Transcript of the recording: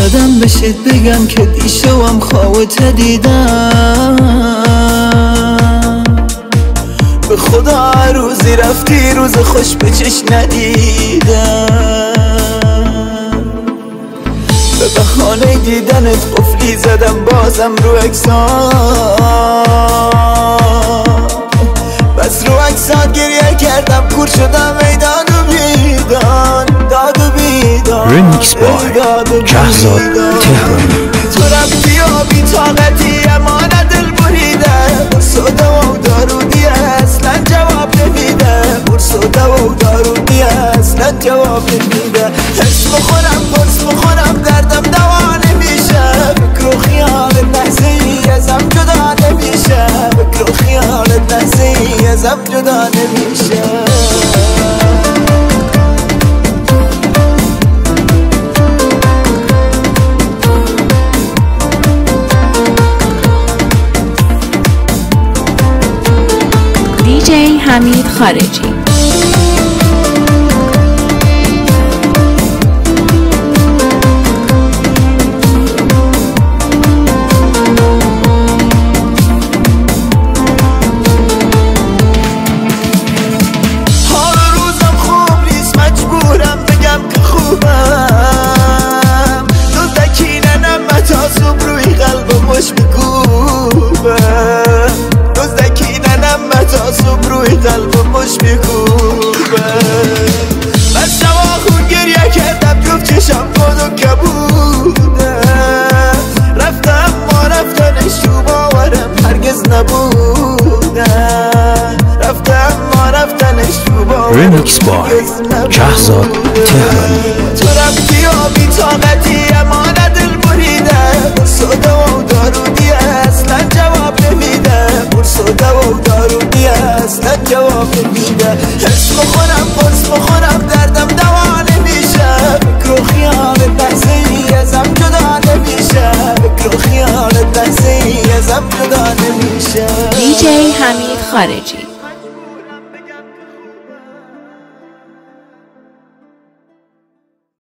یادم بشید بگم که دیشبم خوابت دیدم، به خدا روزی رفتی روز خوش به چش ندیدم، به بهانه دیدنت قفلی زدم بازم رو اکسات، بس رو اکسات گریه کردم کور شدم ای داد و بیدان، داد و بیدان. ریمیکس بای جهزاد تهرانی. تو رفتی و بی طاقتی اما نه دل بریده، قرص و دوا و دارودی اصلا جواب نمیده، قرص و دوا و دارودی اصلا جواب نمیده. حس بخورم قرص بخورم دردم دوا نمیشه، فکر و خیالت لحظه ای ازم جدا نمیشه، فکر و خیالت لحظه ای ازم جدا نمیشه. دیجی حمید خارجی. قلبم مش میکوبه، بس شما خون گریه کردم جفت چشم باد و کبوده، رفتم ما رفتنش تو باورم هرگز نبوده، رفتم ما رفتنش تو باورم ریمیکس بای جهزاد تهرانی. تو رفتی و بی طاقتی اما نه دل بریده، قرص و دوا و دارودی اصلا جواب نمیده، قرص و دوا و دارودی اصلا جواب نمیده. حس بخورم قرص بخورم دردم دوا نمیشه، فکر و خیالت لحظه ای ازم جدا نمیشه، فکر و خیالت لحظه ای ازم جدا نمیشه. دیجی حمید خارجی.